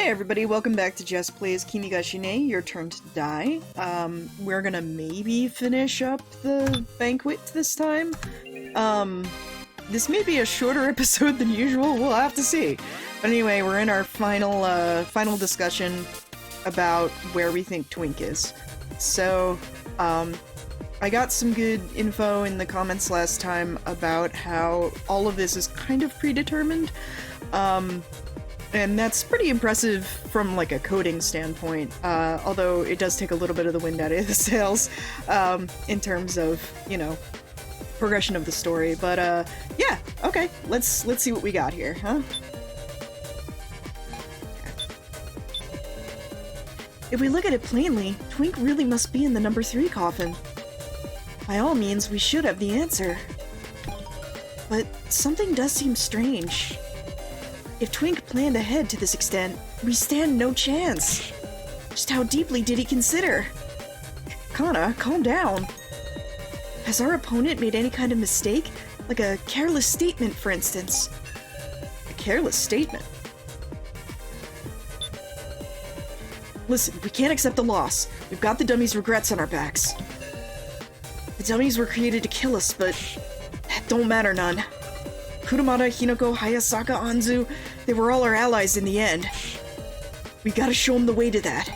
Hey everybody, welcome back to Jess Plays Kimi ga Shine, Your Turn to Die. We're gonna maybe finish up the banquet this time. This may be a shorter episode than usual, we'll have to see. But anyway, we're in our final discussion about where we think Twink is. So, I got some good info in the comments last time about how all of this is kind of predetermined. And that's pretty impressive from, like, a coding standpoint, although it does take a little bit of the wind out of the sails, in terms of, you know, progression of the story. But, yeah, okay, let's see what we got here, huh? If we look at it plainly, Twink really must be in the number 3 coffin. By all means, we should have the answer. But something does seem strange. If Twink planned ahead to this extent, we stand no chance. Just how deeply did he consider? Kana, calm down. Has our opponent made any kind of mistake? Like a careless statement, for instance. A careless statement? Listen, we can't accept the loss. We've got the dummies' regrets on our backs. The dummies were created to kill us, but that don't matter none. Kurumada, Hinako, Hayasaka, Anzu, they were all our allies in the end. We gotta show them the way to that.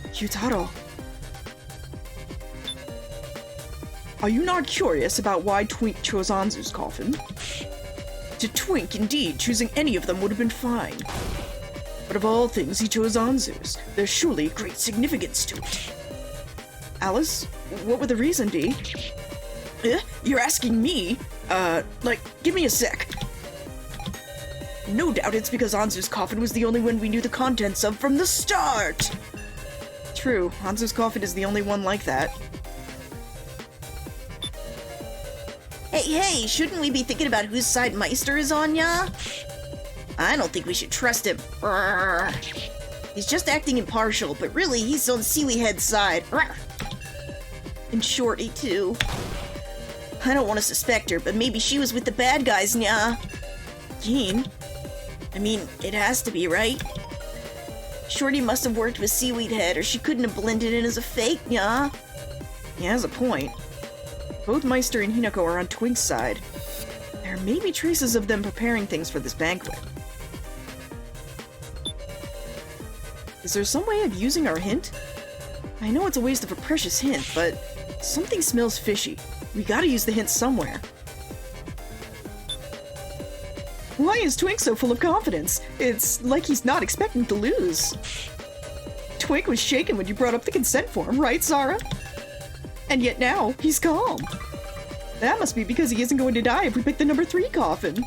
Yutaro. Are you not curious about why Twink chose Anzu's coffin? To Twink, indeed, choosing any of them would have been fine. But of all things, he chose Anzu's. There's surely great significance to it. Alice, what would the reason be? You're asking me? Give me a sec. No doubt it's because Anzu's coffin was the only one we knew the contents of from the start! True, Anzu's coffin is the only one like that. Hey, shouldn't we be thinking about whose side Meister is on, ya? I don't think we should trust him. He's just acting impartial, but really he's on Sealyhead's side. And Shorty, too. I don't want to suspect her, but maybe she was with the bad guys, nya. Keen? I mean, it has to be, right? Shorty must have worked with Seaweed Head, or she couldn't have blended in as a fake, nya. He has a point. Both Meister and Hinako are on Twink's side. There may be traces of them preparing things for this banquet. Is there some way of using our hint? I know it's a waste of a precious hint, but something smells fishy. We gotta use the hint somewhere. Why is Twink so full of confidence? It's like he's not expecting to lose. Twink was shaken when you brought up the consent form, right, Zara? And yet now, he's calm. That must be because he isn't going to die if we pick the number 3 coffin.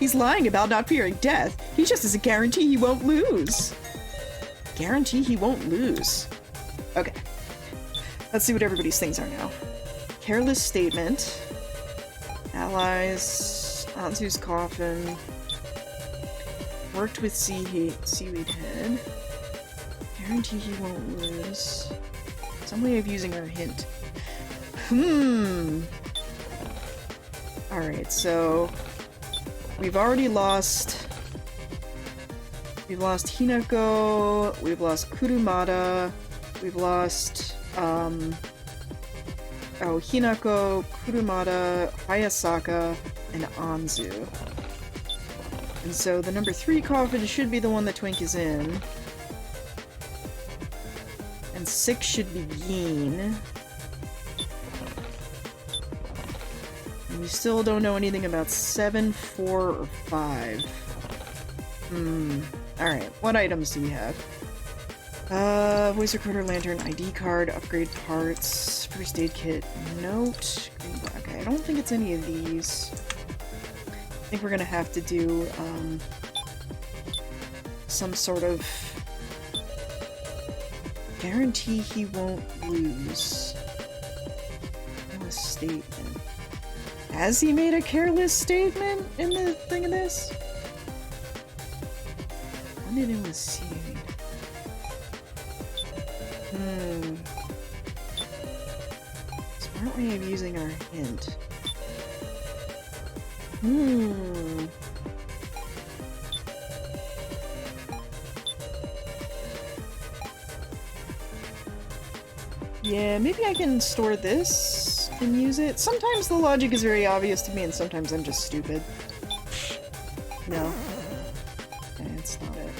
He's lying about not fearing death. He just has a guarantee he won't lose. Guarantee he won't lose. Okay. Let's see what everybody's things are now. Careless statement. Allies. Anzu's coffin. Worked with Seaweed Head. Guarantee he won't lose. Some way of using our hint. Alright, so we've already lost. We've lost Hinako, we've lost Kurumada, we've lost Hinako, Kurumada, Hayasaka, and Anzu. And so the number 3 coffin should be the one that Twink is in. And 6 should be Gin. And we still don't know anything about 7, 4, or 5. Alright, what items do we have? Voice recorder, lantern, ID card, upgrade parts, first aid kit, note, green bar. Okay, I don't think it's any of these. I think we're gonna have to do, some sort of guarantee he won't lose. Careless statement. Has he made a careless statement in the thing of this? When did it was seed? Smart way of using our hint. Yeah, maybe I can store this and use it. Sometimes the logic is very obvious to me and sometimes I'm just stupid. No. Okay, it's not it.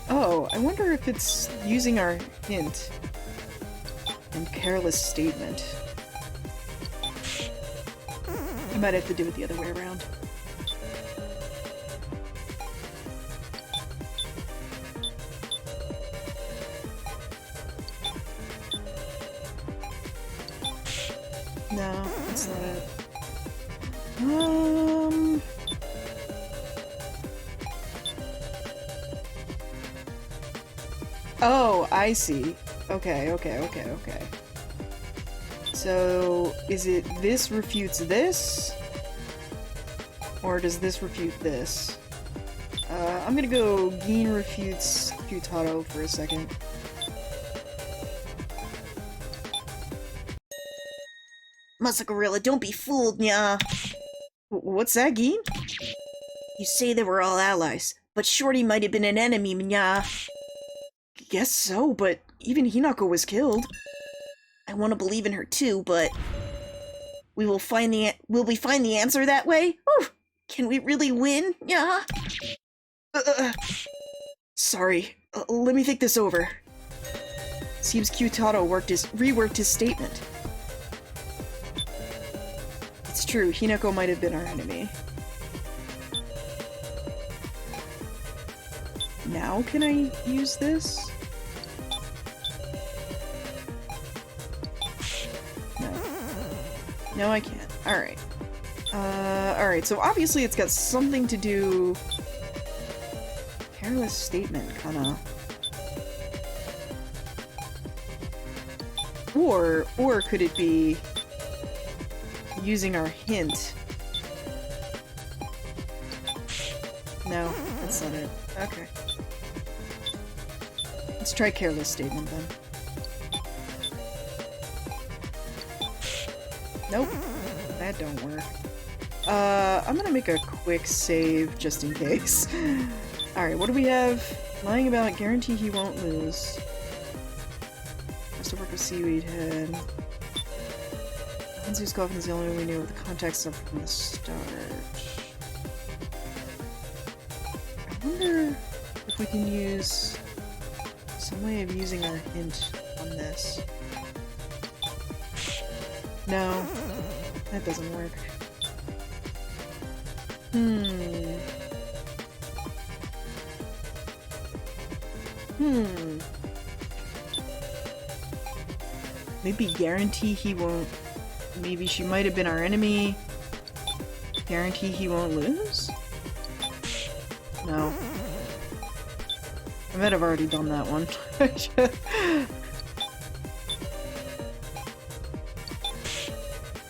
Oh, I wonder if it's using our hint and careless statement. I might have to do it the other way around. No, that's not it. Oh, I see. Okay. So, is it this refutes this? Or does this refute this? I'm gonna go Geen refutes Futato for a second. Muscle don't be fooled, nya. What's that, Geen? You say they were all allies, but Shorty might have been an enemy, nya. Guess so, but even Hinako was killed. I want to believe in her too, but will we find the answer that way? Whew. Can we really win? Yeah. Sorry. Let me think this over. Seems Kyutato reworked his statement. It's true, Hinako might have been our enemy. Now can I use this? No, I can't. Alright. Alright, so obviously it's got something to do... Careless statement, kinda. Or could it be... using our hint? No, that's not it. Okay. Let's try careless statement then. Nope, that don't work. I'm gonna make a quick save just in case. Alright, what do we have? Lying about, guarantee he won't lose. Has to work with Seaweed Head. Hansu's coffin is the only one we knew with the contact stuff from the start. I wonder if we can use some way of using our hint on this. No, that doesn't work. Maybe guarantee he won't... Maybe she might have been our enemy. Guarantee he won't lose? No. I might have already done that one.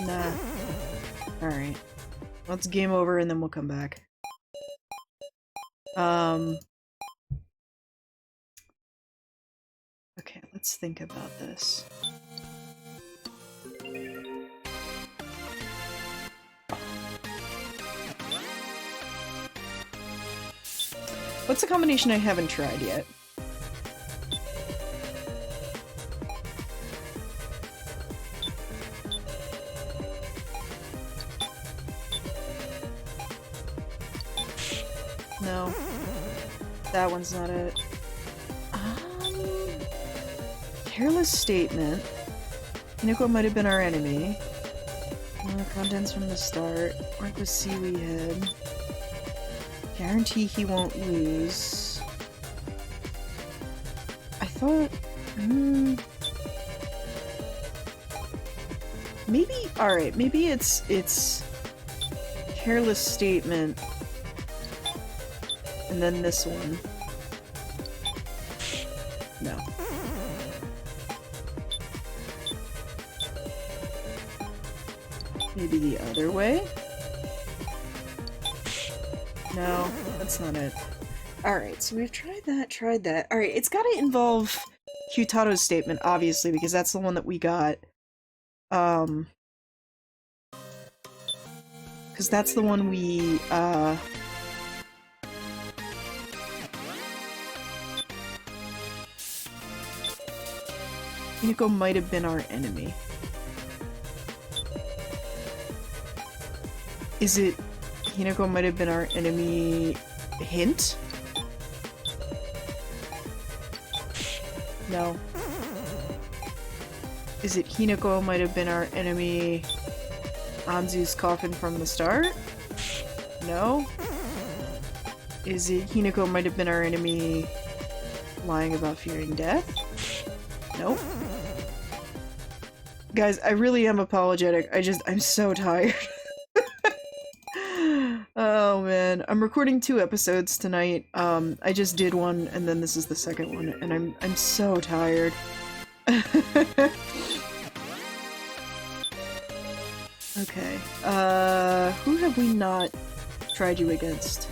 Nah. Alright. Let's game over and then we'll come back. Okay, let's think about this. What's a combination I haven't tried yet? No. That one's not it. Careless statement. Hinako might have been our enemy. Contents from the start. Work with Seaweed Head. Guarantee he won't lose. I thought... Maybe... Alright, maybe it's... Careless statement. And then this one. No. Maybe the other way? No, that's not it. Alright, so we've tried that. Alright, it's gotta involve Kyutaro's statement, obviously, because that's the one that we got. Because that's the one we, Hinako might have been our enemy. Is it Hinako might have been our enemy hint? No. Is it Hinako might have been our enemy Anzu's coffin from the start? No. Is it Hinako might have been our enemy lying about fearing death? Nope. Guys, I really am apologetic. I'm so tired. Oh man, I'm recording 2 episodes tonight. I just did one, and then this is the second one, and I'm so tired. Okay, who have we not tried you against?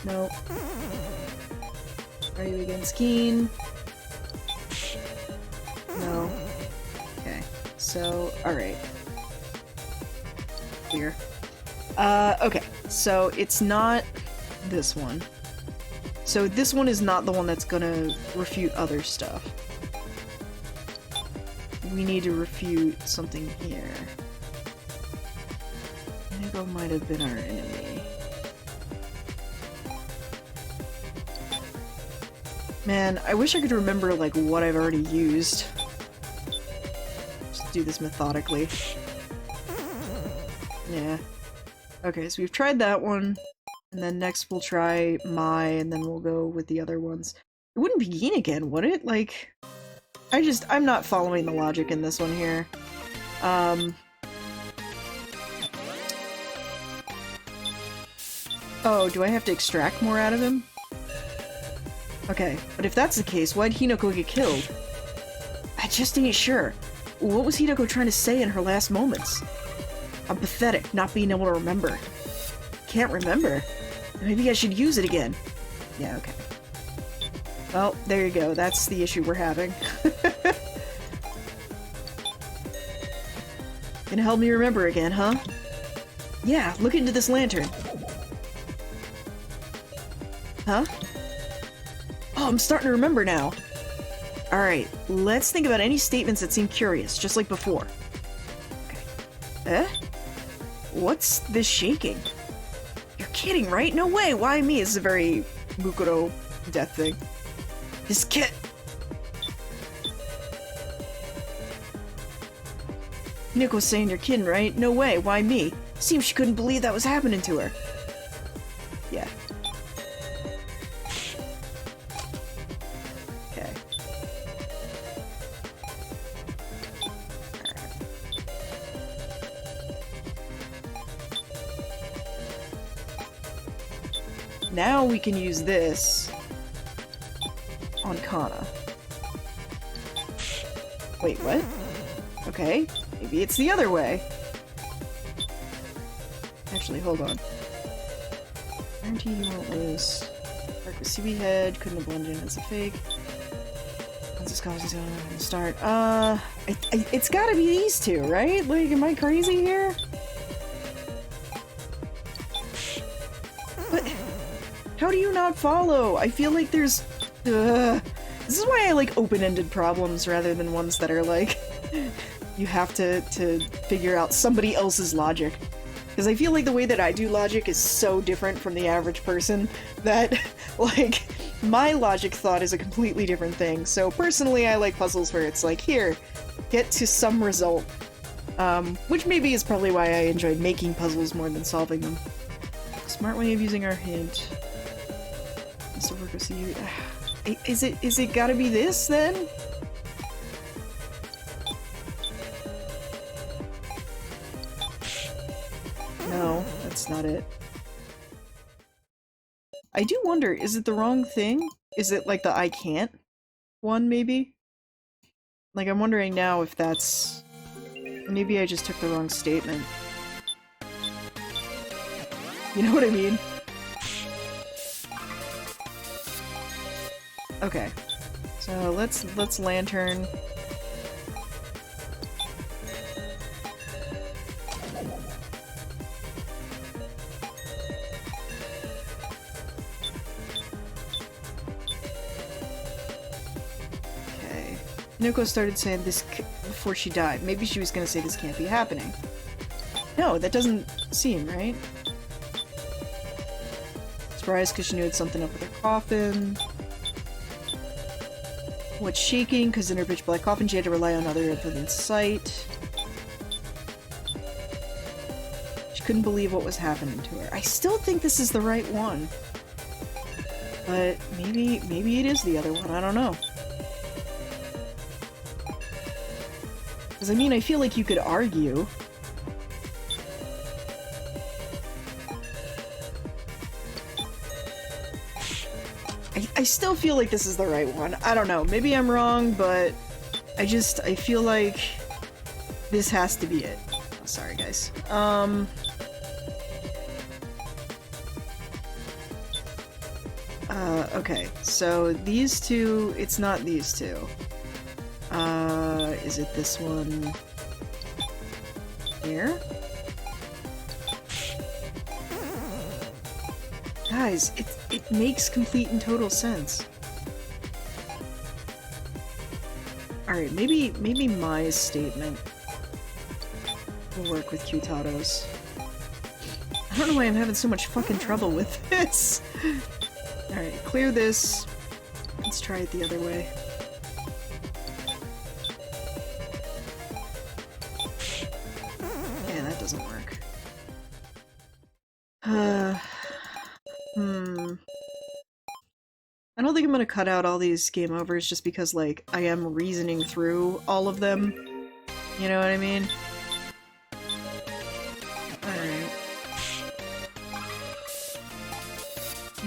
No. Are you against Keen? No. Okay, so, alright. Here. Okay, so it's not this one. So this one is not the one that's gonna refute other stuff. We need to refute something here. Nego might have been our enemy. Man, I wish I could remember, like, what I've already used. Just do this methodically. Yeah. Okay, so we've tried that one, and then next we'll try Mai, and then we'll go with the other ones. It wouldn't be Yin again, would it? Like, I'm not following the logic in this one here. Oh, do I have to extract more out of him? Okay, but if that's the case, why'd Hinako get killed? I just ain't sure. What was Hinako trying to say in her last moments? I'm pathetic, not being able to remember. Can't remember? Maybe I should use it again. Yeah, okay. Well, there you go. That's the issue we're having. Gonna help me remember again, huh? Yeah, look into this lantern. Huh? Oh, I'm starting to remember now. Alright, let's think about any statements that seem curious, just like before. Okay. Eh? What's this shaking? You're kidding, right? No way! Why me? This is a very Mukuro death thing. This kid... Nico's saying you're kidding, right? No way, why me? Seems she couldn't believe that was happening to her. Yeah. Okay. Now we can use this on Kana. Wait, what? Okay, maybe it's the other way. Actually, hold on. Guarantee you won't lose. Work with CB head, couldn't have blended in as a fake. Once this causes on the start. It's gotta be these two, right? Like, am I crazy here? But how do you not follow? I feel like there's... This is why I like open-ended problems rather than ones that are like... you have to figure out somebody else's logic. Because I feel like the way that I do logic is so different from the average person that, like, my logic thought is a completely different thing. So personally, I like puzzles where it's like, here, get to some result. Which maybe is probably why I enjoyed making puzzles more than solving them. Smart way of using our hint. Mr. Work with you. Is it gotta be this, then? No, that's not it. I do wonder, is it the wrong thing? Is it like the I can't one, maybe? Like, I'm wondering now if that's... Maybe I just took the wrong statement. You know what I mean? Okay. So let's lantern. Okay. Nuko started saying this before she died. Maybe she was gonna say this can't be happening. No, that doesn't seem right. Surprised because she knew it's something up with her coffin. What's shaking? Because in her pitch black coffin she had to rely on other within sight. She couldn't believe what was happening to her. I still think this is the right one. But maybe it is the other one, I don't know. Because I mean, I feel like you could argue. I still feel like this is the right one. I don't know. Maybe I'm wrong, but I feel like this has to be it. Oh, sorry, guys. Okay. So these two, it's not these two. Is it this one here? Guys, it makes complete and total sense. Alright, maybe Mai's statement will work with Q-Tatos. I don't know why I'm having so much fucking trouble with this. Alright, clear this. Let's try it the other way. Yeah, that doesn't work. I don't think I'm gonna cut out all these game overs just because, like, I am reasoning through all of them. You know what I mean? Alright.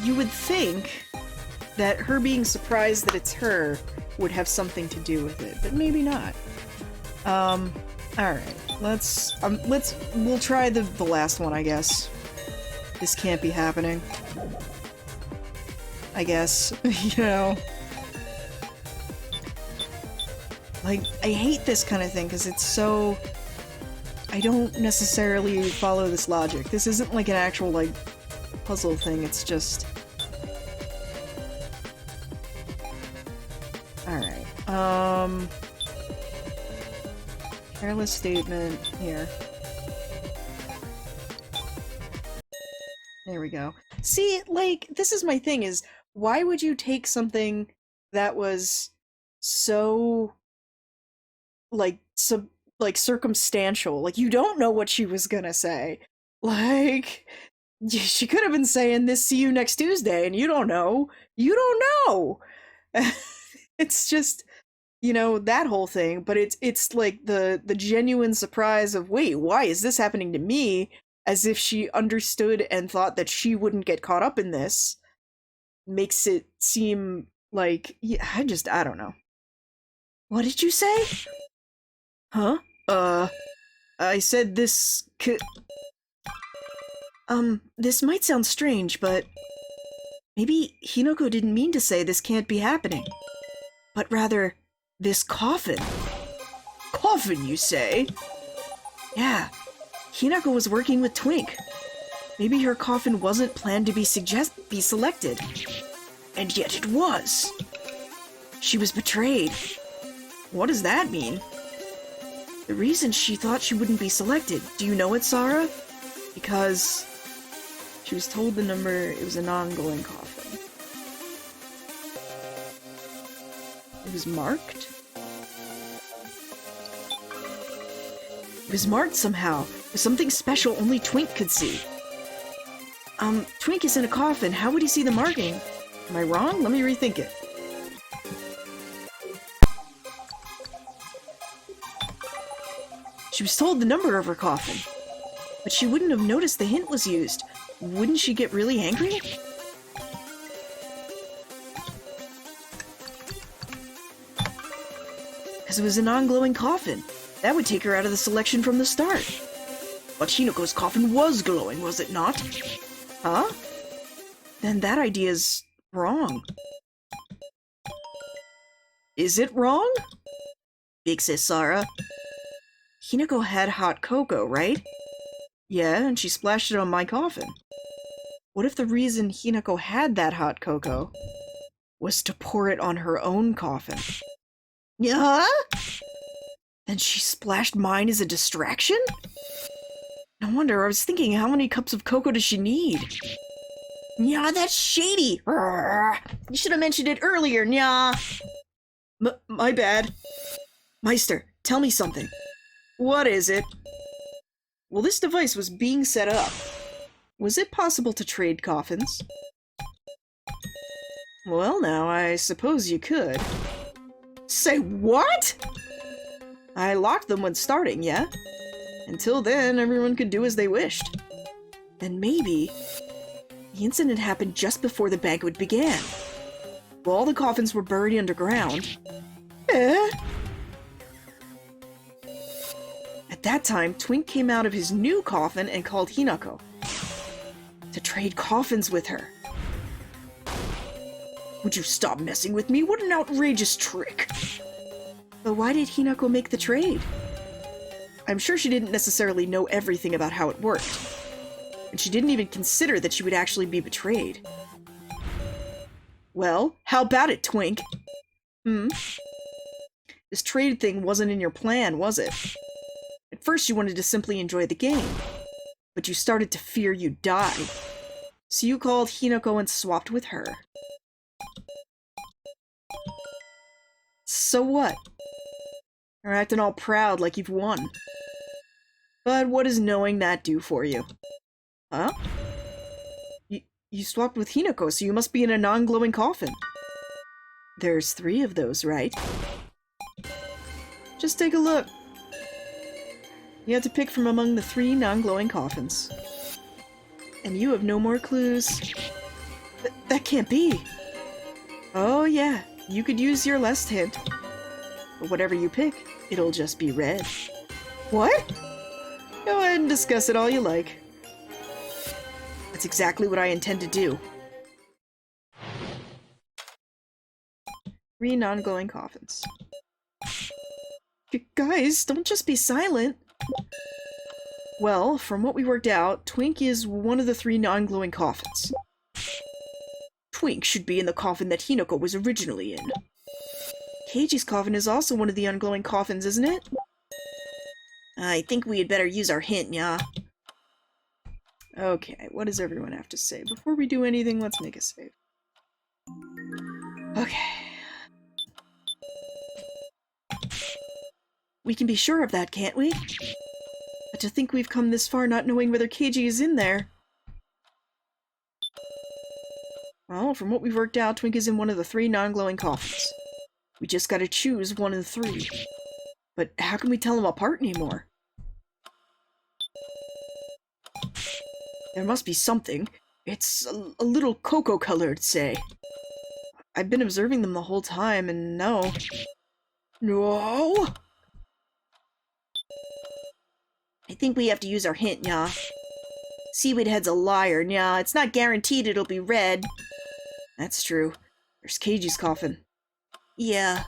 You would think that her being surprised that it's her would have something to do with it, but maybe not. Alright. We'll try the last one, I guess. This can't be happening. I guess. You know? Like, I hate this kind of thing, because it's so... I don't necessarily follow this logic. This isn't like an actual, like, puzzle thing, it's just... Alright, careless statement, here. There we go. See, like, this is my thing, is why would you take something that was so, like, circumstantial? Like, you don't know what she was gonna say. Like, she could have been saying this, see you next Tuesday, and you don't know. You don't know! It's just, you know, that whole thing, but it's like the genuine surprise of, wait, why is this happening to me? As if she understood and thought that she wouldn't get caught up in this, makes it seem like, yeah, I don't know. What did you say? Huh? I said this this might sound strange, but maybe Hinoko didn't mean to say this can't be happening, but rather, this coffin. Coffin, you say? Yeah. Hinako was working with Twink. Maybe her coffin wasn't planned to be selected. And yet it was. She was betrayed. What does that mean? The reason she thought she wouldn't be selected, do you know it, Sarah? Because she was told the number, it was an ongoing coffin. It was marked? It was marked somehow, with something special only Twink could see. Twink is in a coffin, how would he see the marking? Am I wrong? Let me rethink it. She was told the number of her coffin, but she wouldn't have noticed the hint was used. Wouldn't she get really angry? Because it was an on-glowing coffin. That would take her out of the selection from the start. But Hinoko's coffin was glowing, was it not? Huh? Then that idea's wrong. Is it wrong? Big sis Sarah. Hinako had hot cocoa, right? Yeah, and she splashed it on my coffin. What if the reason Hinako had that hot cocoa was to pour it on her own coffin? Yeah? And she splashed mine as a distraction? No wonder, I was thinking, how many cups of cocoa does she need? Yeah, that's shady. You should have mentioned it earlier, nya. My bad. Meister, tell me something. What is it? Well, this device was being set up. Was it possible to trade coffins? Well, now, I suppose you could. Say what? I locked them when starting, yeah? Until then, everyone could do as they wished. And maybe the incident happened just before the banquet began. While all the coffins were buried underground. At that time, Twink came out of his new coffin and called Hinako to trade coffins with her. Would you stop messing with me? What an outrageous trick! But why did Hinako make the trade? I'm sure she didn't necessarily know everything about how it worked. And she didn't even consider that she would actually be betrayed. Well, how about it, Twink? This trade thing wasn't in your plan, was it? At first you wanted to simply enjoy the game, but you started to fear you'd die. So you called Hinako and swapped with her. So what? You're acting all proud like you've won. But what does knowing that do for you? Huh? You swapped with Hinako, so you must be in a non-glowing coffin. There's 3 of those, right? Just take a look. You have to pick from among the 3 non-glowing coffins. And you have no more clues. That can't be. Oh yeah, you could use your last hint. But whatever you pick, it'll just be red. What? Go ahead and discuss it all you like. That's exactly what I intend to do. 3 non-glowing coffins. Guys, don't just be silent. Well, from what we worked out, Twink is one of the 3 non-glowing coffins. Twink should be in the coffin that Hinako was originally in. Keiji's coffin is also one of the unglowing coffins, isn't it? I think we had better use our hint, nya. Okay, what does everyone have to say? Before we do anything, let's make a save. Okay. We can be sure of that, can't we? But to think we've come this far not knowing whether Keiji is in there. Well, from what we've worked out, Twink is in one of the 3 non-glowing coffins. We just gotta choose one of the 3. But how can we tell them apart anymore? There must be something. It's a little cocoa-colored, say. I've been observing them the whole time, and no. No! I think we have to use our hint, nya. Seaweed Head's a liar, nya. It's not guaranteed it'll be red. That's true. There's Keiji's coffin. Yeah.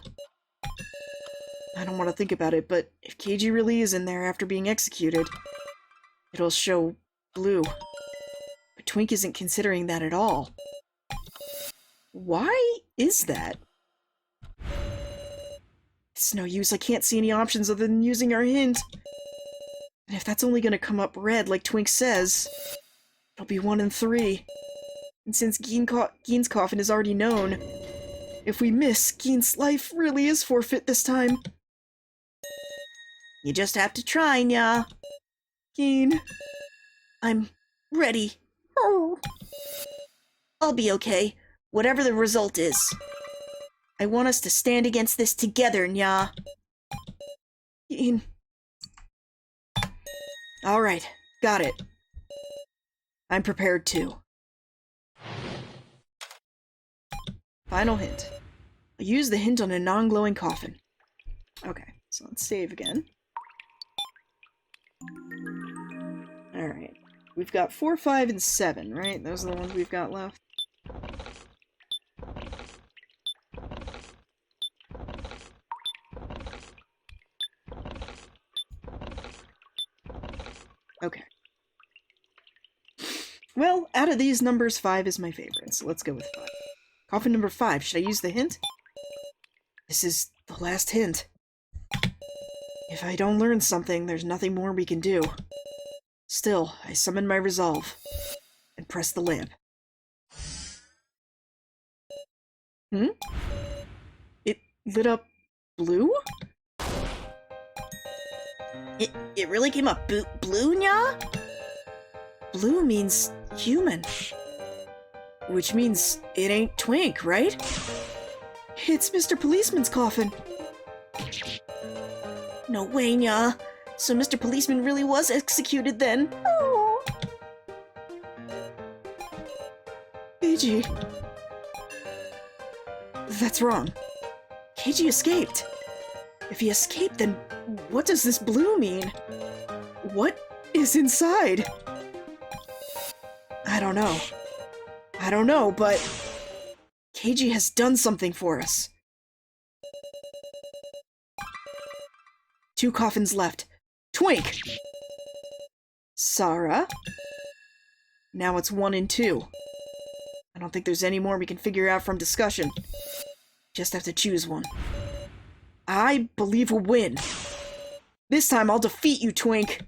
I don't want to think about it, but if Keiji really is in there after being executed, it'll show blue. But Twink isn't considering that at all. Why is that? It's no use, I can't see any options other than using our hint. And if that's only gonna come up red, like Twink says, it'll be 1 in 3. And since Gein's coffin is already known, if we miss, Gein's life really is forfeit this time. You just have to try, nya. Gein. I'm ready. Oh. I'll be okay, whatever the result is. I want us to stand against this together, nya. Gein. Alright, got it. I'm prepared too. Final hint. I'll use the hint on a non-glowing coffin. Okay, so let's save again. Alright. We've got 4, 5, and 7, right? Those are the ones we've got left. Okay. Well, out of these numbers, 5 is my favorite, so let's go with 5. Coffin number 5. Should I use the hint? This is the last hint. If I don't learn something, there's nothing more we can do. Still, I summon my resolve and press the lamp. It lit up blue? It really came up blue, nya? Blue means human. Which means it ain't Twink, right? It's Mr. Policeman's coffin. No way, nya. So Mr. Policeman really was executed then. Oh. Keiji. That's wrong. Keiji escaped. If he escaped, then what does this blue mean? What is inside? I don't know. I don't know, but Keiji has done something for us. 2 coffins left. Twink! Sarah? Now it's 1 and 2. I don't think there's any more we can figure out from discussion. Just have to choose one. I believe we'll win. This time I'll defeat you, Twink.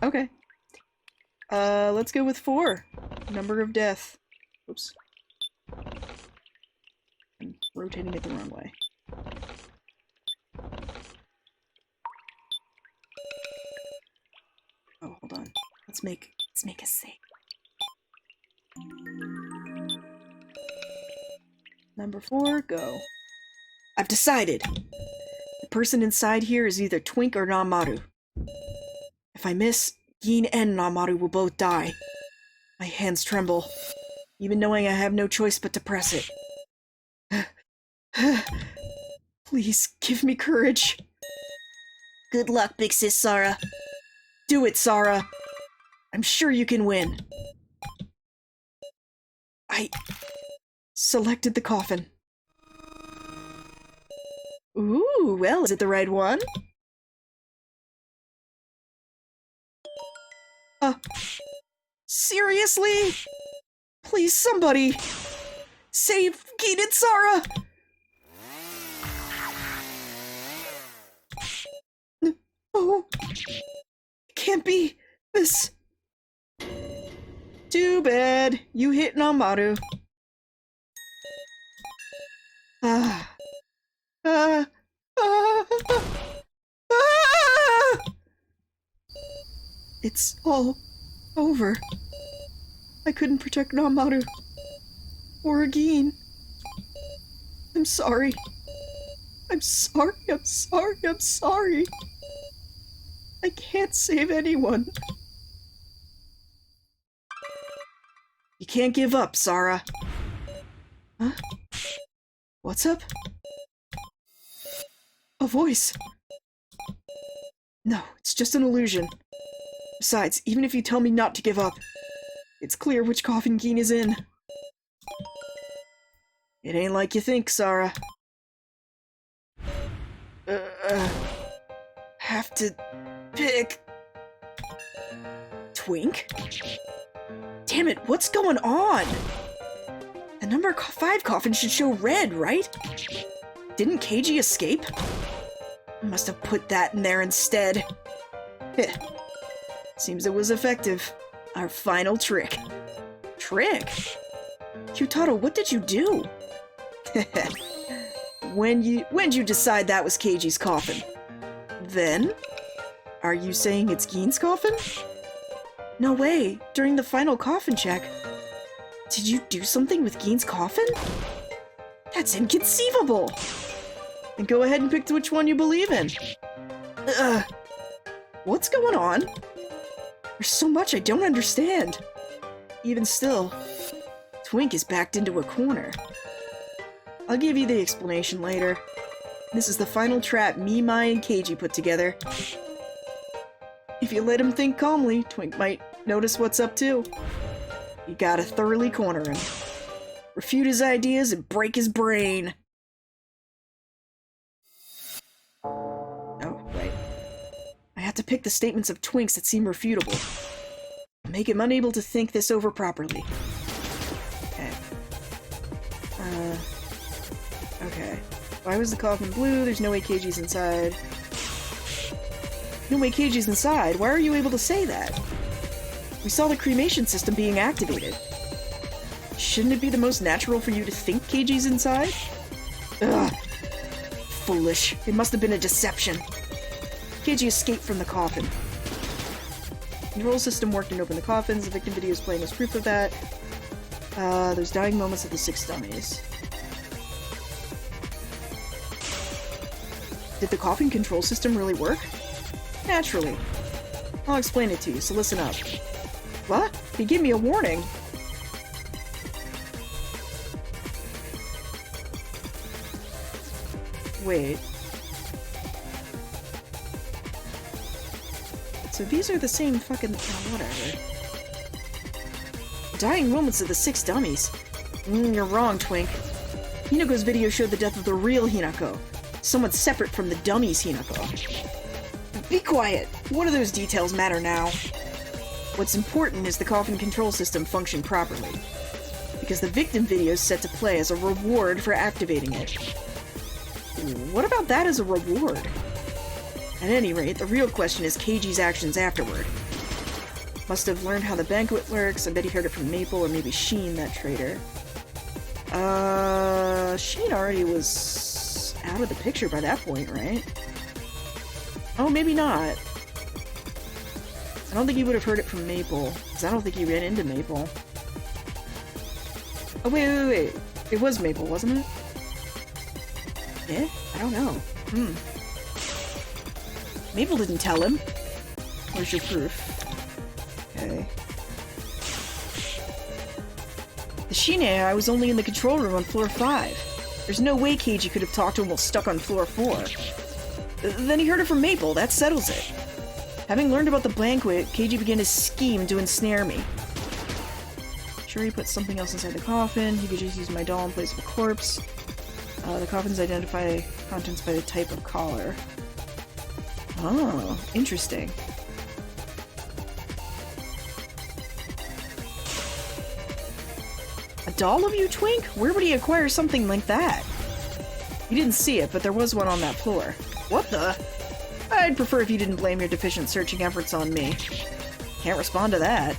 Okay. Let's go with 4. Number of death. Oops. I'm rotating it the wrong way. Oh, hold on. Let's make a save. Number 4, go. I've decided. The person inside here is either Twink or Namaru. If I miss, Gin and Namaru will both die. My hands tremble, even knowing I have no choice but to press it. Please, give me courage. Good luck, big sis Sarah. Do it, Sarah. I'm sure you can win. I selected the coffin. Ooh, well, is it the right one? Seriously? Please, somebody! Save Gin and Sarah! Oh, it can't be this. Too bad. You hit Namaru. It's all over. I couldn't protect Namaru. Or Gin. I'm sorry. I'm sorry, I'm sorry, I'm sorry. I can't save anyone. You can't give up, Sarah. Huh? What's up? A voice. No, it's just an illusion. Besides, even if you tell me not to give up, it's clear which coffin Gin is in. It ain't like you think, Sarah. Have to pick... Twink? Damn it, what's going on? The number 5 coffin should show red, right? Didn't Keiji escape? I must have put that in there instead. Heh. Seems it was effective. Our final trick. Trick? Kyutaro, what did you do? When'd you decide that was Keiji's coffin? Then? Are you saying it's Gin's coffin? No way, during the final coffin check. Did you do something with Gin's coffin? That's inconceivable! Then go ahead and pick which one you believe in. What's going on? There's so much I don't understand. Even still, Twink is backed into a corner. I'll give you the explanation later. This is the final trap me, Mai, and Keiji put together. If you let him think calmly, Twink might notice what's up too. You gotta thoroughly corner him. Refute his ideas and break his brain. Oh, right. had to pick the statements of Twinks that seem refutable. Make him unable to think this over properly. Okay. Okay. Why was the coffin blue? There's no way KG's inside. No way KG's inside? Why are you able to say that? We saw the cremation system being activated. Shouldn't it be the most natural for you to think KG's inside? Ugh. Foolish. It must have been a deception. KG escaped from the coffin. Control system worked and opened the coffins. The victim video is playing as proof of that. There's dying moments of the 6 dummies. Did the coffin control system really work? Naturally. I'll explain it to you, so listen up. What? He gave me a warning. Wait. So these are the same fucking... Oh, whatever. Dying moments of the 6 dummies. You're wrong, Twink. Hinako's video showed the death of the real Hinako. Someone separate from the dummies Hinako. Be quiet! What do those details matter now? What's important is the coffin control system function properly. Because the victim video is set to play as a reward for activating it. What about that as a reward? At any rate, the real question is KG's actions afterward. Must have learned how the banquet works. I bet he heard it from Maple or maybe Sheen, that traitor. Sheen already was out of the picture by that point, right? Oh, maybe not. I don't think he would have heard it from Maple, because I don't think he ran into Maple. Oh, wait. It was Maple, wasn't it? Yeah? I don't know. Maple didn't tell him. Where's your proof? Okay. The Shine AI was only in the control room on floor 5. There's no way KG could have talked to him while stuck on floor 4. Then he heard it from Maple, that settles it. Having learned about the banquet, KG began his scheme to ensnare me. Sure, he put something else inside the coffin. He could just use my doll in place of a corpse. The coffins identify contents by the type of collar. Oh, interesting. A doll of you, Twink? Where would he acquire something like that? You didn't see it, but there was one on that floor. What the? I'd prefer if you didn't blame your deficient searching efforts on me. Can't respond to that.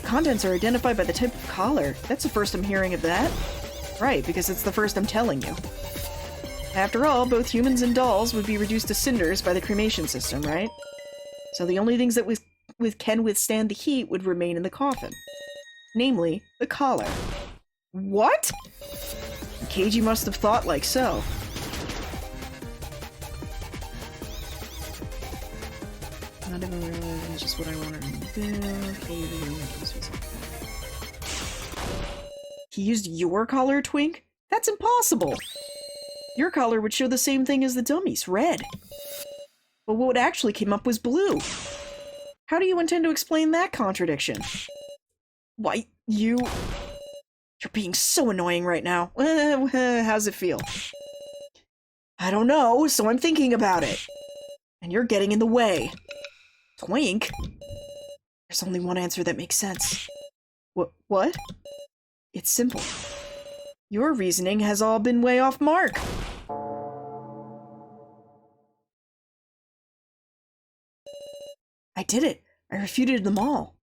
Contents are identified by the type of collar. That's the first I'm hearing of that. Right, because it's the first I'm telling you. After all, both humans and dolls would be reduced to cinders by the cremation system, right? So the only things that can withstand the heat would remain in the coffin. Namely, the collar. What? KG must have thought like so. Not even realizing it's just what I wanted him to do. He used your collar, Twink? That's impossible! Your collar would show the same thing as the dummies, red. But what actually came up was blue. How do you intend to explain that contradiction? Why, you're being so annoying right now. How's it feel? I don't know, so I'm thinking about it. And you're getting in the way. Twink? There's only one answer that makes sense. What? It's simple. Your reasoning has all been way off mark. I did it. I refuted them all.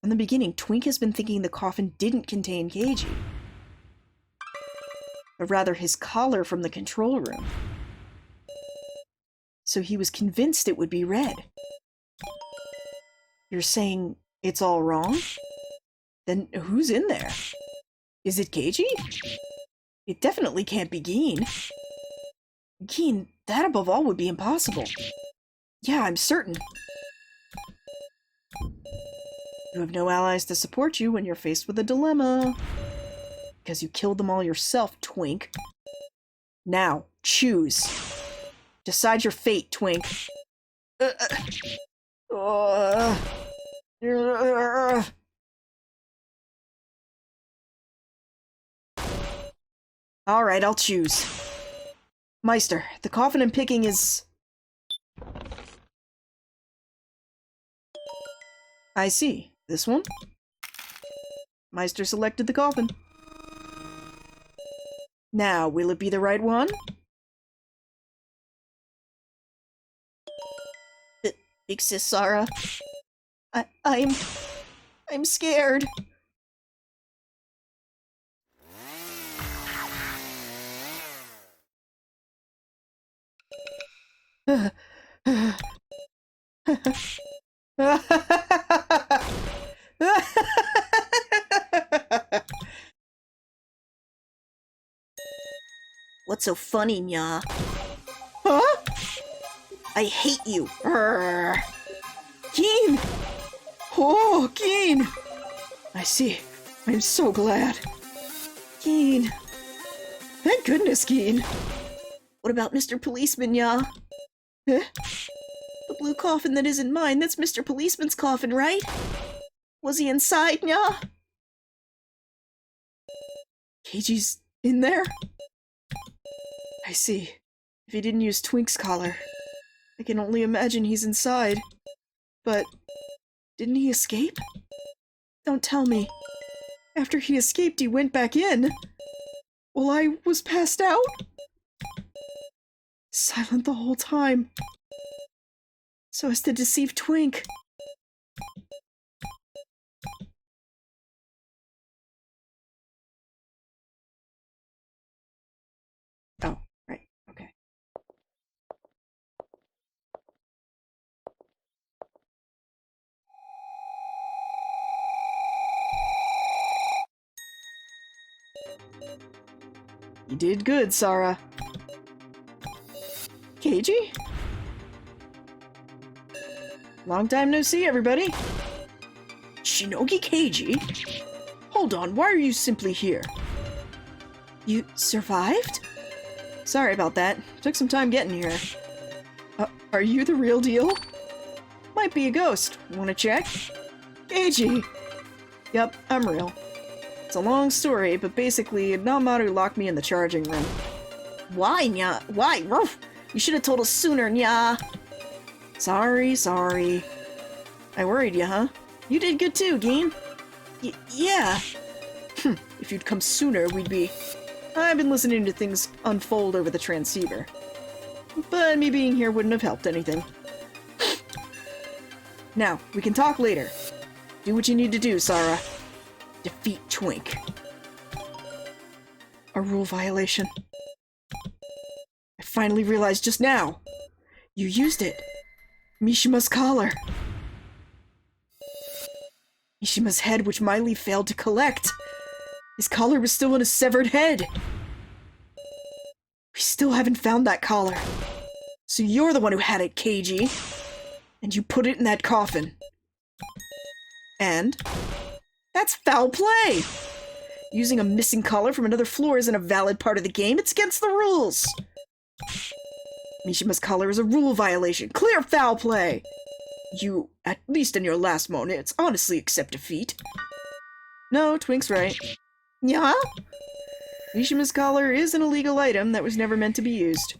From the beginning, Twink has been thinking the coffin didn't contain KG, but rather his collar from the control room. So he was convinced it would be red. You're saying it's all wrong? Then who's in there? Is it KG? It definitely can't be Geen. Geen, that above all would be impossible. Yeah, I'm certain. You have no allies to support you when you're faced with a dilemma. Because you killed them all yourself, Twink. Now, choose. Decide your fate, Twink. Alright, I'll choose. Meister, the coffin I'm picking is... I see. This one? Meister selected the coffin. Now, will it be the right one? Big sis Sarah. I'm scared. What's so funny, nya? Huh? I hate you. Keen! Oh, Keen! I see. I'm so glad. Keen. Thank goodness, Keen. What about Mr. Policeman, nya? Huh? The blue coffin that isn't mine, that's Mr. Policeman's coffin, right? Was he inside, nya? Keiji's in there? I see. If he didn't use Twink's collar, I can only imagine he's inside. But didn't he escape? Don't tell me. After he escaped, he went back in. While I was passed out? Silent the whole time. So as to deceive Twink. Oh, right, okay. You did good, Sarah. Keiji? Long time no see, everybody. Shinogi Keiji? Hold on, why are you simply here? You survived? Sorry about that. Took some time getting here. Are you the real deal? Might be a ghost. Wanna check? Keiji! Yep, I'm real. It's a long story, but basically, Namaru locked me in the charging room. Why, nya? Why? Ruff! You should have told us sooner, nya. Sorry. I worried you, huh? You did good too, Geen. Yeah. If you'd come sooner, we'd be... I've been listening to things unfold over the transceiver. But me being here wouldn't have helped anything. Now, we can talk later. Do what you need to do, Sarah. Defeat Twink. A rule violation. I finally realized just now. You used it. Mishima's collar. Mishima's head, which Miley failed to collect. His collar was still in his severed head. We still haven't found that collar. So you're the one who had it, Keiji. And you put it in that coffin. And? That's foul play! Using a missing collar from another floor isn't a valid part of the game. It's against the rules. Mishima's collar is a rule violation. Clear foul play! You, at least in your last moments, honestly accept defeat. No, Twink's right. Nya? Mishima's collar is an illegal item that was never meant to be used.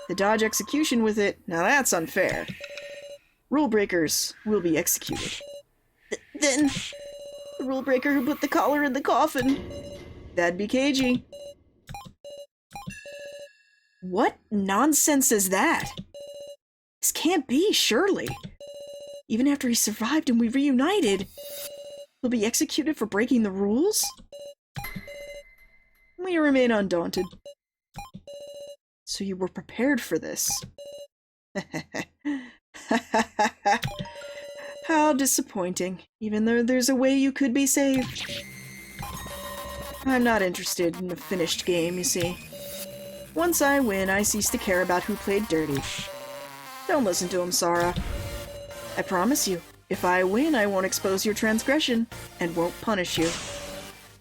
To dodge execution with it, now that's unfair. Rule breakers will be executed. Then, the rule breaker who put the collar in the coffin. That'd be Keiji. What nonsense is that? This can't be, surely. Even after he survived and we reunited, he'll be executed for breaking the rules? We remain undaunted. So you were prepared for this. How disappointing, even though there's a way you could be saved. I'm not interested in a finished game, you see. Once I win, I cease to care about who played dirty. Don't listen to him, Sarah. I promise you, if I win, I won't expose your transgression, and won't punish you.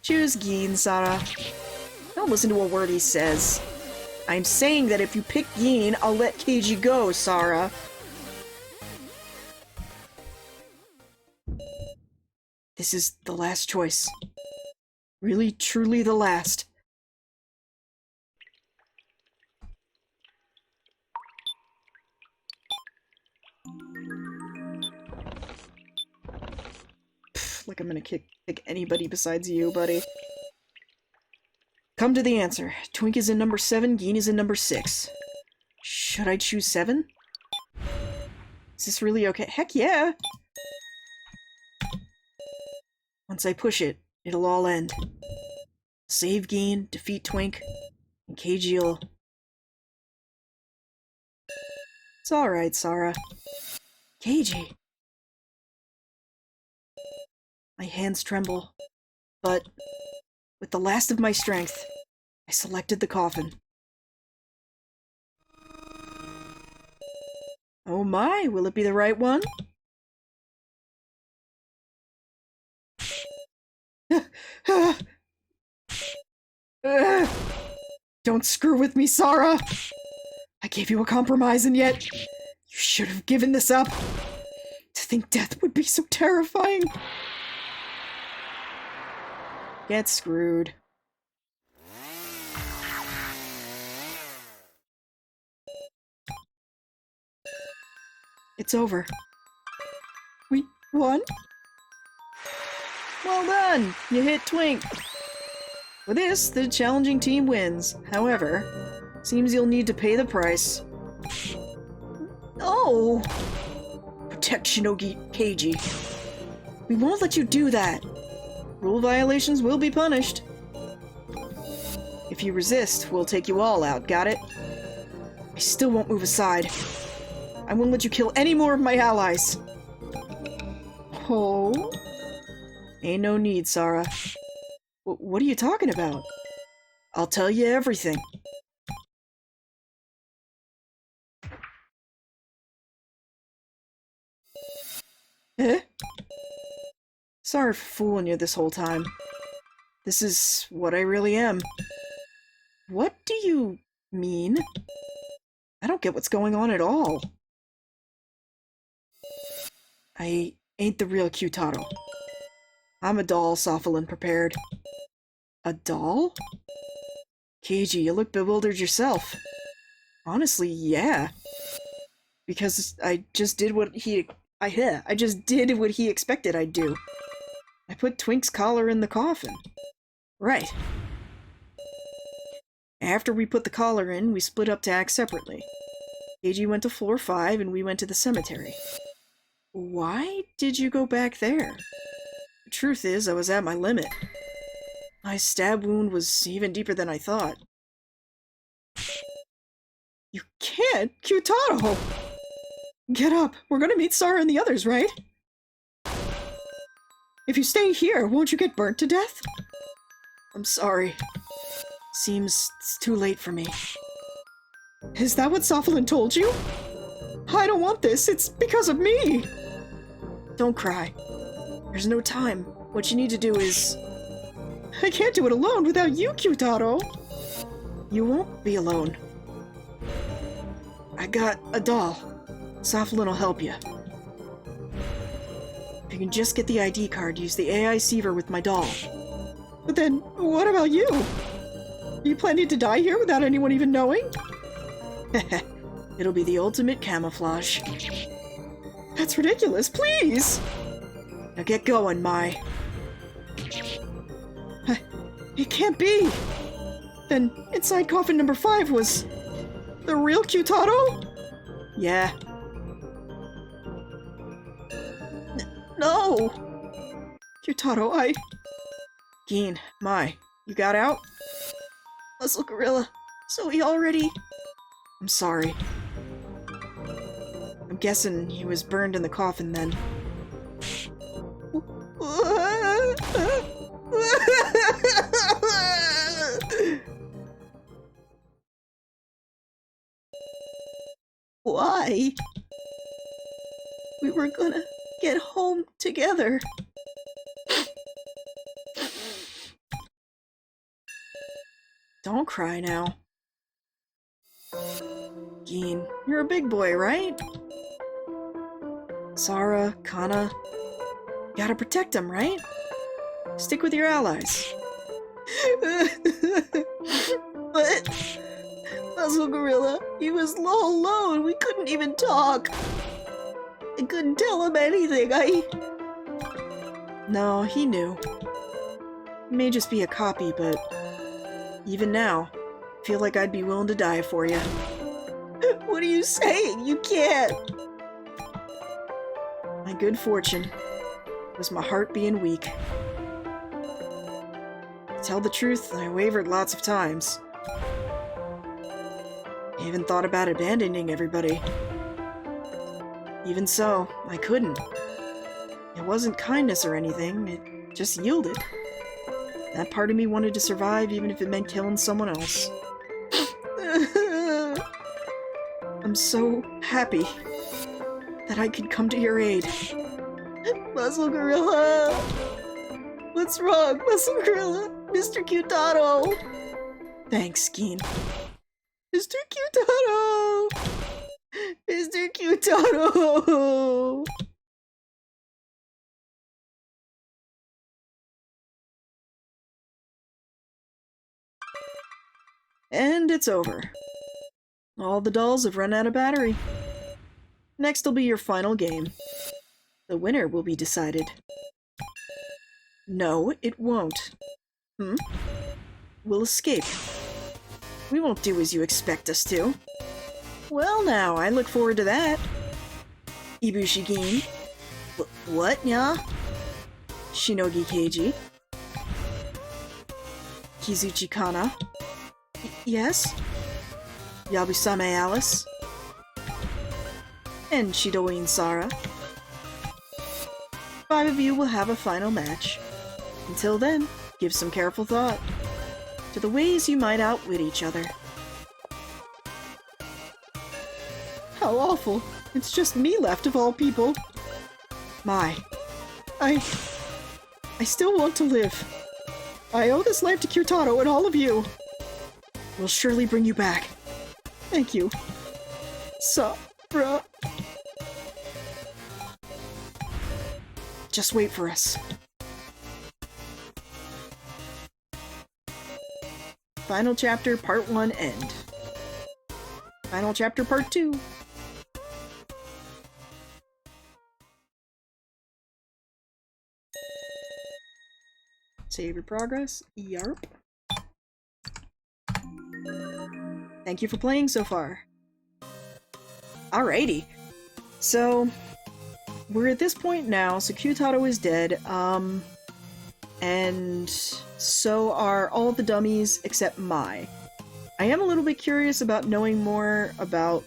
Choose Geen, Sarah. Don't listen to a word he says. I'm saying that if you pick Geen, I'll let Keiji go, Sarah. This is the last choice. Really, truly the last. like I'm gonna pick anybody besides you, buddy. Come to the answer. Twink is in number 7, Geen is in number 6. Should I choose 7? Is this really okay? Heck yeah! Once I push it, it'll all end. Save Geen, defeat Twink, and KG'll... It's alright, Sarah. KG. My hands tremble, but with the last of my strength, I selected the coffin. Oh my, will it be the right one? Don't screw with me, Sarah! I gave you a compromise and yet you should have given this up. To think death would be so terrifying. Get screwed. It's over. We won? Well done! You hit Twink! For this, the challenging team wins. However, seems you'll need to pay the price. Oh! Protection, KG. We won't let you do that. Rule violations will be punished. If you resist, we'll take you all out, got it? I still won't move aside. I won't let you kill any more of my allies. Oh? Ain't no need, Sarah. What are you talking about? I'll tell you everything. Eh? Sorry for fooling you this whole time. This is what I really am. What do you mean? I don't get what's going on at all. I ain't the real Kyutaro. I'm a doll, Sophalin prepared. A doll? Keiji, you look bewildered yourself. Honestly, yeah. Because I just did what he expected I'd do. I put Twink's collar in the coffin. Right. After we put the collar in, we split up to act separately. Keiji went to floor 5 and we went to the cemetery. Why did you go back there? The truth is, I was at my limit. My stab wound was even deeper than I thought. You can't! Kyutaro! Get up! We're gonna meet Sarah and the others, right? If you stay here, won't you get burnt to death? I'm sorry. Seems it's too late for me. Is that what Sophalin told you? I don't want this. It's because of me. Don't cry. There's no time. What you need to do is... I can't do it alone without you, Kyutaro. You won't be alone. I got a doll. Sophalin will help you. If you can just get the ID card, use the AI Seaver with my doll. But then, what about you? Are you planning to die here without anyone even knowing? It'll be the ultimate camouflage. That's ridiculous, please! Now get going, Mai. It can't be! Then inside coffin number 5 was... the real Kyutaro? Yeah. No! Kyutaro, Geen, Mai, you got out? Muscle Gorilla, so he already... I'm sorry. I'm guessing he was burned in the coffin then. Why? We were gonna get home together. Don't cry now. Geen, you're a big boy, right? Sarah, Kana, gotta protect them, right? Stick with your allies. But... Muscle Gorilla, he was all alone. We couldn't even talk. I couldn't tell him anything. No, he knew. It may just be a copy, but even now, I feel like I'd be willing to die for you. What are you saying? You can't! My good fortune was my heart being weak. To tell the truth, I wavered lots of times. I even thought about abandoning everybody. Even so, I couldn't. It wasn't kindness or anything, it just yielded. That part of me wanted to survive even if it meant killing someone else. I'm so happy that I could come to your aid. Muscle Gorilla! What's wrong, Muscle Gorilla? Mr. Cutado! Thanks, Geen. Mr. Cutado! Mr. Cutado! And it's over. All the dolls have run out of battery. Next will be your final game. The winner will be decided. No, it won't. We'll escape. We won't do as you expect us to. Well now, I look forward to that. Ibushi Geen. What, nya? Shinogi Keiji. Kizuchi Kana. Yes? Yabusame Alice. And Shidoin Sara. 5 of you will have a final match. Until then, give some careful thought to the ways you might outwit each other. How awful. It's just me left of all people. My. I still want to live. I owe this life to Cutado and all of you. We'll surely bring you back. Thank you. Sabra. Just wait for us. Final chapter, part 1, end. Final chapter, part 2. Save your progress. Yarp. Thank you for playing so far. Alrighty. So, we're at this point now, so Cutado is dead, and so are all the dummies except Mai. I am a little bit curious about knowing more about,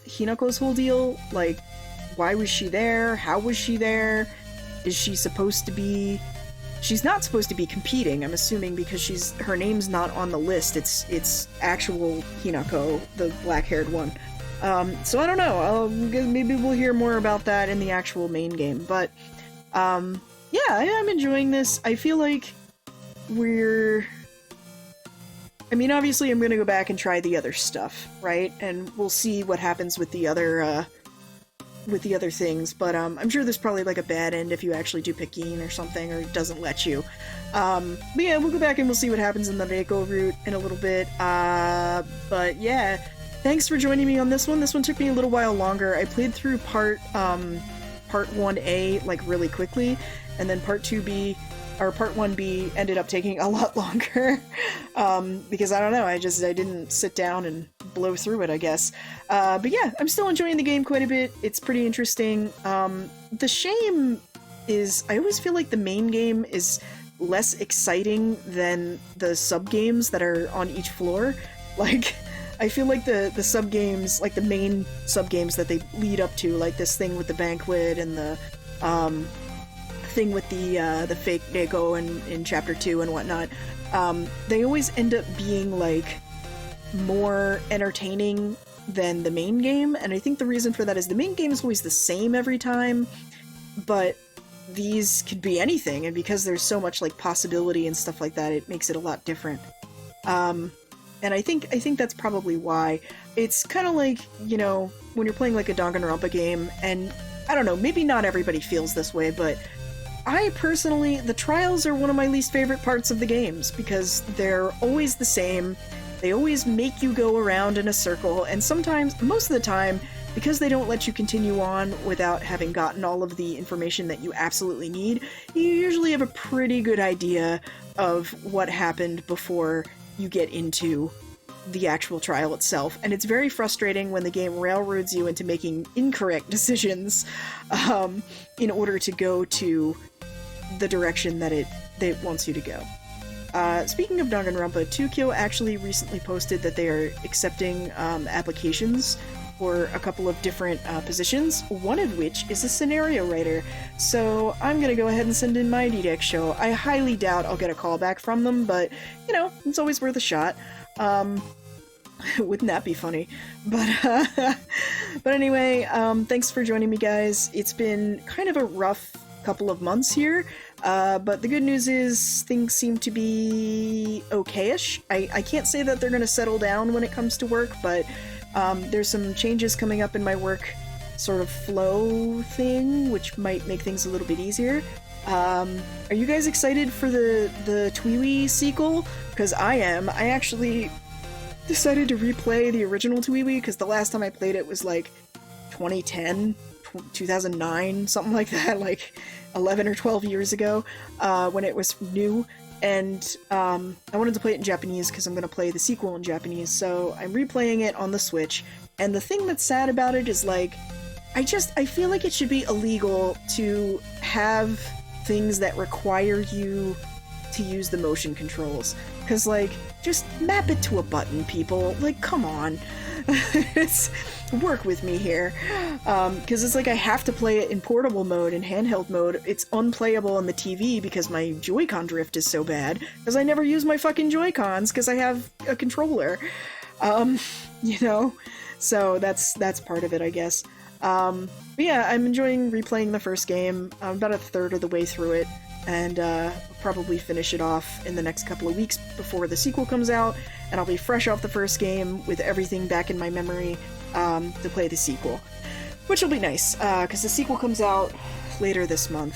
Hinako's whole deal. Like, why was she there? How was she there? Is she supposed to be... She's not supposed to be competing, I'm assuming, because her name's not on the list. It's actual Hinako, the black-haired one. So I don't know. Maybe we'll hear more about that in the actual main game. But, yeah, I'm enjoying this. I feel like we're... I mean, obviously I'm gonna go back and try the other stuff, right? And we'll see what happens with the other things, but I'm sure there's probably like a bad end if you actually do pick Geen or something, or it doesn't let you. But yeah, we'll go back and we'll see what happens in the Reiko route in a little bit. But yeah, thanks for joining me on this one. This one took me a little while longer. I played through part 1A like really quickly, and then part 1B ended up taking a lot longer. Because I don't know, I didn't sit down and blow through it, I guess. But yeah, I'm still enjoying the game quite a bit. It's pretty interesting. The shame is, I always feel like the main game is less exciting than the sub-games that are on each floor. Like, I feel like the sub-games, like the main sub-games that they lead up to, like this thing with the banquet and the, thing with the fake Reiko in chapter 2 and whatnot, they always end up being like more entertaining than the main game, and I think the reason for that is the main game is always the same every time, but these could be anything, and because there's so much like possibility and stuff like that, it makes it a lot different. And I think that's probably why. It's kind of like, you know, when you're playing like a Danganronpa game, and I don't know, maybe not everybody feels this way, but I personally, the trials are one of my least favorite parts of the games, because they're always the same. They always make you go around in a circle, and sometimes, most of the time, because they don't let you continue on without having gotten all of the information that you absolutely need, you usually have a pretty good idea of what happened before you get into the actual trial itself. And it's very frustrating when the game railroads you into making incorrect decisions in order to go to the direction that it wants you to go. Speaking of Danganronpa, 2Kyo actually recently posted that they are accepting applications for a couple of different positions, one of which is a scenario writer. So I'm gonna go ahead and send in my DDX show. I highly doubt I'll get a call back from them, but, you know, it's always worth a shot. Wouldn't that be funny? But anyway, thanks for joining me, guys. It's been kind of a rough couple of months here, but the good news is things seem to be okay-ish. I can't say that they're going to settle down when it comes to work, but there's some changes coming up in my work sort of flow thing, which might make things a little bit easier. Are you guys excited for the Twiwi sequel? Because I am. I actually decided to replay the original Twiwi because the last time I played it was like 2010, 2009, something like that, like 11 or 12 years ago, when it was new. And I wanted to play it in Japanese because I'm going to play the sequel in Japanese, so I'm replaying it on the Switch. And the thing that's sad about it is, like, I feel like it should be illegal to have things that require you to use the motion controls. Because, like, just map it to a button, people. Like, come on. Work with me here. Because it's like I have to play it in portable mode, in handheld mode. It's unplayable on the TV because my Joy-Con drift is so bad. Because I never use my fucking Joy-Cons because I have a controller. You know? So that's part of it, I guess. But yeah, I'm enjoying replaying the first game. I'm about a third of the way through it, and I'll probably finish it off in the next couple of weeks before the sequel comes out, and I'll be fresh off the first game with everything back in my memory to play the sequel. Which will be nice, because the sequel comes out later this month.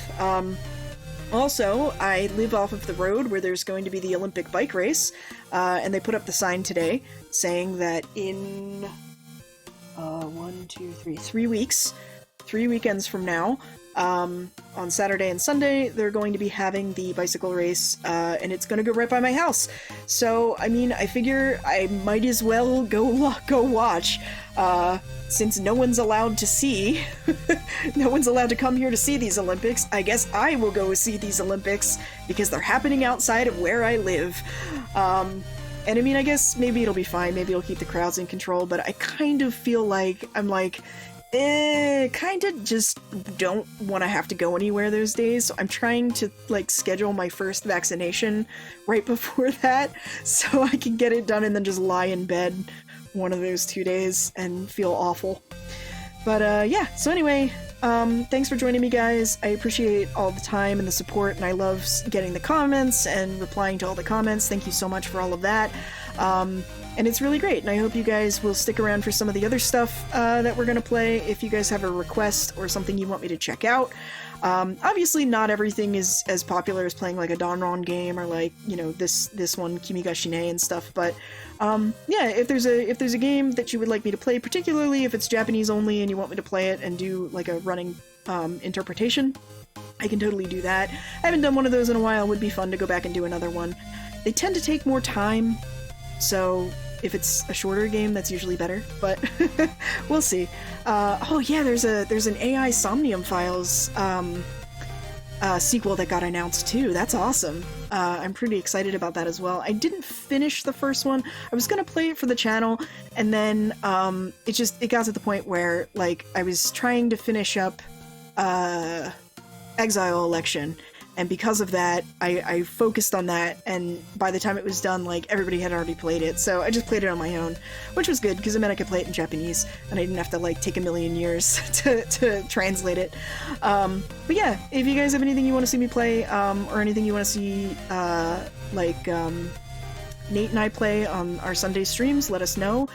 Also, I live off of the road where there's going to be the Olympic bike race, and they put up the sign today saying that in 3 weeks, 3 weekends from now, on Saturday and Sunday, they're going to be having the bicycle race, and it's going to go right by my house. So, I mean, I figure I might as well go watch, since no one's allowed to see, no one's allowed to come here to see these Olympics. I guess I will go see these Olympics, because they're happening outside of where I live. And I mean, I guess maybe it'll be fine, maybe it'll keep the crowds in control, but I kind of feel like, I'm like, kind of just don't want to have to go anywhere those days, so I'm trying to, like, schedule my first vaccination right before that, so I can get it done and then just lie in bed one of those 2 days and feel awful. But, yeah, so anyway, thanks for joining me, guys. I appreciate all the time and the support, and I love getting the comments and replying to all the comments. Thank you so much for all of that. And it's really great, and I hope you guys will stick around for some of the other stuff that we're going to play. If you guys have a request or something you want me to check out. Obviously not everything is as popular as playing like a Danron game or, like, you know, this one, Kimi ga Shine and stuff, but yeah, if there's a game that you would like me to play, particularly if it's Japanese only and you want me to play it and do like a running interpretation, I can totally do that. I haven't done one of those in a while. It would be fun to go back and do another one. They tend to take more time, so if it's a shorter game, that's usually better, but we'll see. Oh yeah, there's an AI Somnium Files sequel that got announced too. That's awesome. I'm pretty excited about that as well. I didn't finish the first one. I was gonna play it for the channel, and then it got to the point where, like, I was trying to finish up Exile Election, and because of that, I focused on that, and by the time it was done, like, everybody had already played it, so I just played it on my own, which was good, because it meant I could play it in Japanese, and I didn't have to, like, take a million years to translate it. But yeah, if you guys have anything you want to see me play, or anything you want to see, Nate and I play on our Sunday streams, let us know.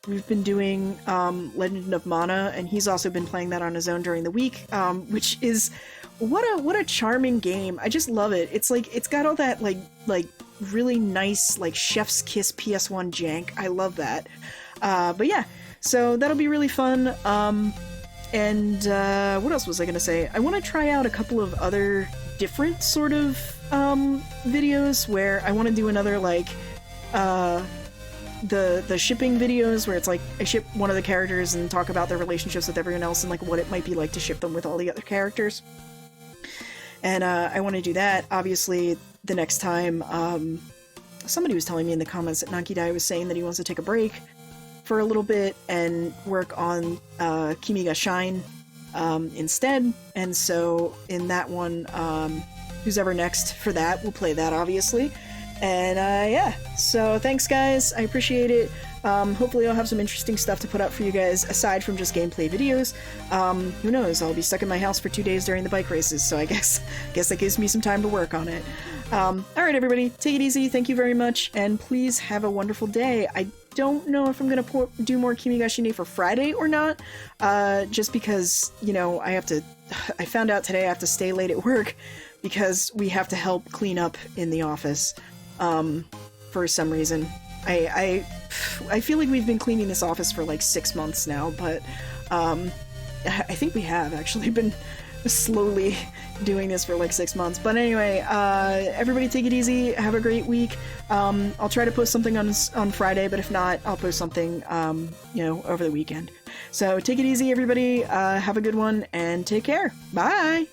We've been doing Legend of Mana, and he's also been playing that on his own during the week, which is what a charming game. I just love it. It's like, it's got all that like really nice, like, chef's kiss PS1 jank. I love that. But yeah, So that'll be really fun. And what else was I gonna say? I want to try out a couple of other different sort of videos where I want to do another like the shipping videos where it's like I ship one of the characters and talk about their relationships with everyone else and like what it might be like to ship them with all the other characters. And I want to do that. Obviously, the next time, somebody was telling me in the comments that Nankidai was saying that he wants to take a break for a little bit and work on Kimi ga Shine instead. And so in that one, who's ever next for that, we'll play that, obviously. And yeah, so thanks guys, I appreciate it. Hopefully I'll have some interesting stuff to put up for you guys aside from just gameplay videos. Who knows, I'll be stuck in my house for 2 days during the bike races, so I guess that gives me some time to work on it. Alright everybody, take it easy, thank you very much, and please have a wonderful day. I don't know if I'm gonna do more Kimi ga Shine for Friday or not, just because, you know, I found out today I have to stay late at work because we have to help clean up in the office. For some reason. I feel like we've been cleaning this office for like 6 months now, but I think we have actually been slowly doing this for like 6 months. But anyway, everybody take it easy, have a great week. I'll try to post something on Friday, but if not, I'll post something, you know, over the weekend. So take it easy, everybody, have a good one, and take care. Bye!